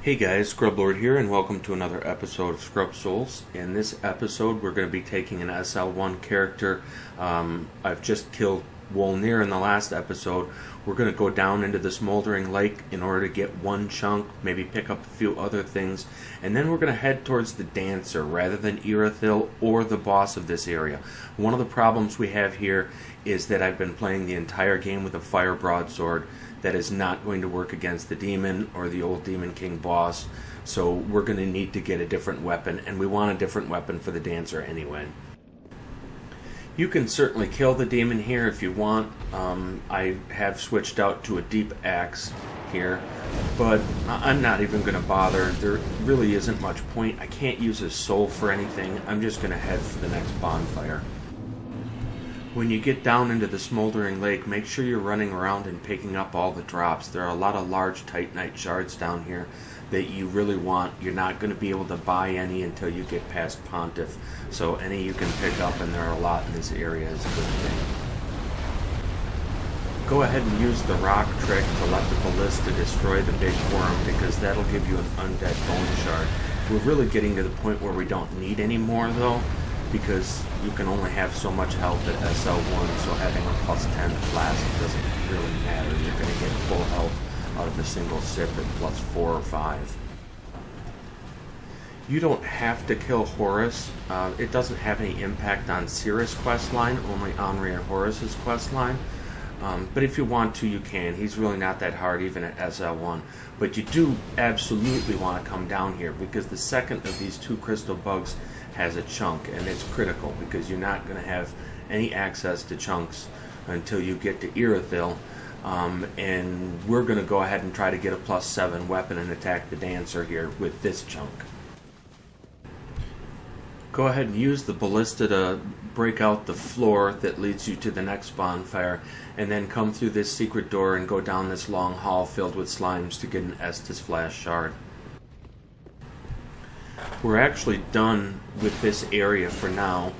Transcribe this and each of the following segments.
Hey guys, Scrublord here, and welcome to another episode of Scrub Souls. In this episode, we're going to be taking an SL1 character. I've just killed Wolnir in the last episode. We're going to go down into the Smouldering Lake in order to get one chunk, maybe pick up a few other things, and then we're going to head towards the Dancer rather than Irithyll or the boss of this area. One of the problems we have here is that I've been playing the entire game with a fire broadsword. That is not going to work against the demon or the old Demon King boss, so we're going to need to get a different weapon, and we want a different weapon for the Dancer anyway. You can certainly kill the demon here if you want. I have switched out to a deep axe here, but I'm not even going to bother. There really isn't much point. I can't use his soul for anything. I'm just going to head for the next bonfire. When you get down into the Smouldering Lake, make sure you're running around and picking up all the drops. There are a lot of large Titanite shards down here that you really want. You're not going to be able to buy any until you get past Pontiff. So any you can pick up, and there are a lot in this area, is a good thing. Go ahead and use the rock trick to let the ballista destroy the big worm, because that'll give you an undead bone shard. We're really getting to the point where we don't need any more though, because you can only have so much health at SL1, so having a plus 10 flask doesn't really matter. You're going to get full health out of a single sip at plus 4 or 5. You don't have to kill Horus. It doesn't have any impact on Cirrus' questline, only Henri and Horus's questline. But if you want to, you can. He's really not that hard even at SL1. But you do absolutely want to come down here, because the second of these two crystal bugs has a chunk, and it's critical because you're not going to have any access to chunks until you get to Irithyll, and we're going to go ahead and try to get a plus 7 weapon and attack the Dancer here with this chunk. Go ahead and use the ballista to break out the floor that leads you to the next bonfire, and then come through this secret door and go down this long hall filled with slimes to get an Estus Flash shard. We're actually done with this area for now,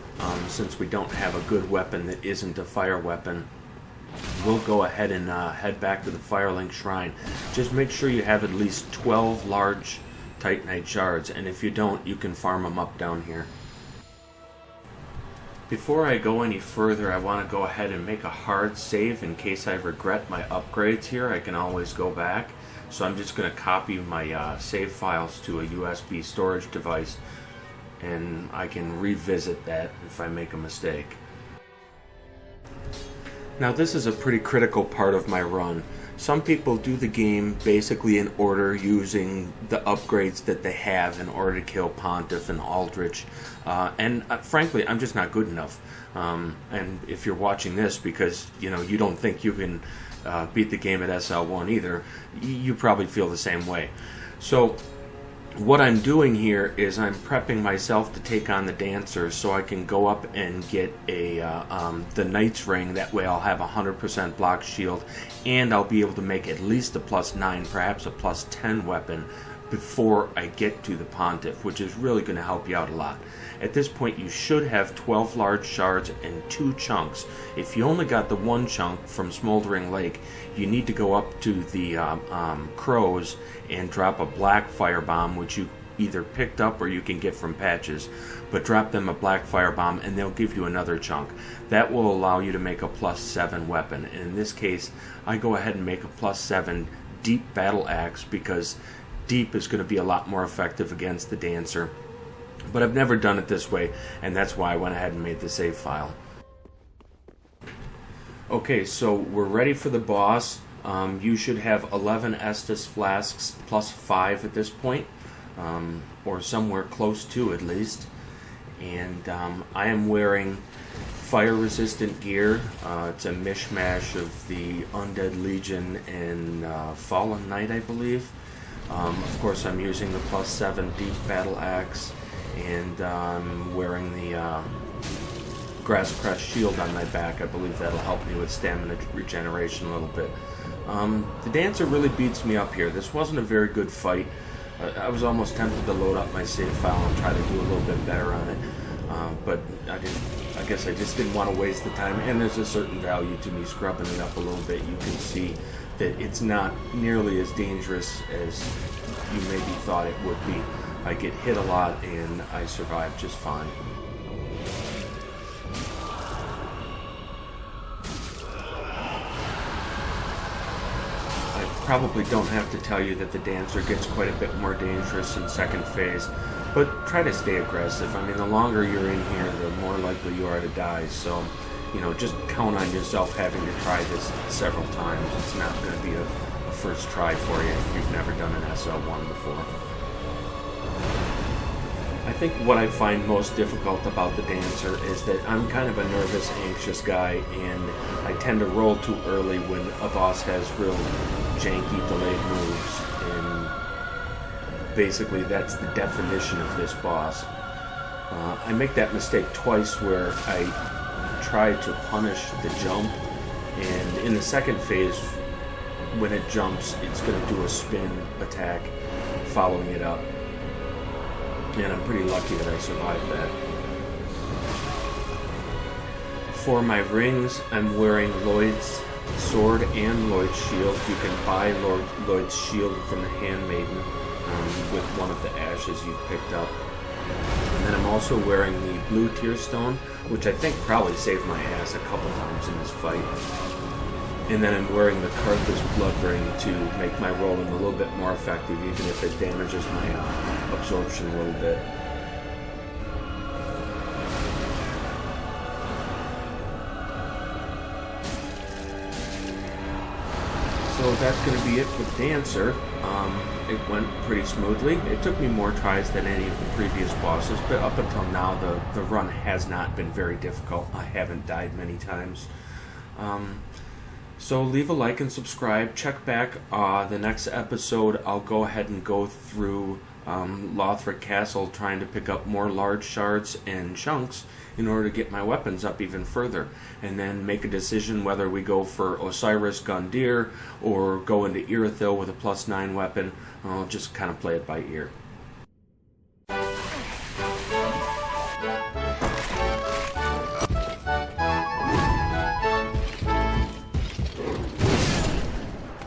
since we don't have a good weapon that isn't a fire weapon. We'll go ahead and head back to the Firelink Shrine. Just make sure you have at least 12 large Titanite shards, and if you don't, you can farm them up down here. Before I go any further, I want to go ahead and make a hard save in case I regret my upgrades here. I can always go back. So I'm just going to copy my save files to a USB storage device, and I can revisit that if I make a mistake. Now this is a pretty critical part of my run. Some people do the game basically in order, using the upgrades that they have in order to kill Pontiff and Aldrich, and frankly I'm just not good enough. And if you're watching this because you don't think you can beat the game at SL1 either, you probably feel the same way. So what I'm doing here is I'm prepping myself to take on the Dancer so I can go up and get a the Knight's Ring. That way I'll have 100% block shield, and I'll be able to make at least a plus 9, perhaps a plus 10 weapon before I get to the Pontiff, which is really going to help you out a lot. At this point you should have 12 large shards and 2 chunks. If you only got the 1 chunk from Smouldering Lake, you need to go up to the Crows and drop a black firebomb, which you either picked up or you can get from patches, but drop them a black firebomb and they'll give you another chunk. That will allow you to make a plus 7 weapon, and in this case I go ahead and make a plus 7 deep battle axe, because deep is going to be a lot more effective against the Dancer. But I've never done it this way, and that's why I went ahead and made the save file. Okay, so we're ready for the boss. You should have 11 Estus flasks plus 5 at this point, or somewhere close to at least. And I am wearing fire-resistant gear. It's a mishmash of the Undead Legion and Fallen Knight, I believe. Of course, I'm using the plus 7 deep battle axe, and I'm wearing the Grass Crest Shield on my back. I believe that'll help me with stamina regeneration a little bit. The Dancer really beats me up here. This wasn't a very good fight. I was almost tempted to load up my save file and try to do a little bit better on it, but I guess I just didn't want to waste the time, and there's a certain value to me scrubbing it up a little bit. You can see that it's not nearly as dangerous as you maybe thought it would be. I get hit a lot and I survive just fine. I probably don't have to tell you that the dancer gets quite a bit more dangerous in second phase, but try to stay aggressive. I mean, the longer you're in here, the more likely you are to die, so you know, just count on yourself having to try this several times. It's not going to be a first try for you if you've never done an SL1 before. I think what I find most difficult about the dancer is that I'm kind of a nervous, anxious guy, and I tend to roll too early when a boss has real janky, delayed moves, and basically that's the definition of this boss. I make that mistake twice where I try to punish the jump, and in the second phase, when it jumps, it's going to do a spin attack following it up. And I'm pretty lucky that I survived that. For my rings, I'm wearing Lloyd's sword and Lloyd's shield. You can buy Lloyd's shield from the Handmaiden with one of the ashes you've picked up. And then I'm also wearing the blue tear stone, which I think probably saved my ass a couple times in this fight. And then I'm wearing the Carthus blood ring to make my rolling a little bit more effective, even if it damages my absorption a little bit. So that's going to be it for the dancer. It went pretty smoothly. It took me more tries than any of the previous bosses, but up until now the run has not been very difficult. I haven't died many times. So leave a like and subscribe. Check back the next episode. I'll go ahead and go through Lothric Castle trying to pick up more large shards and chunks in order to get my weapons up even further, and then make a decision whether we go for Osiris Gundyr or go into Irithyll with a +9 weapon. I'll just kind of play it by ear.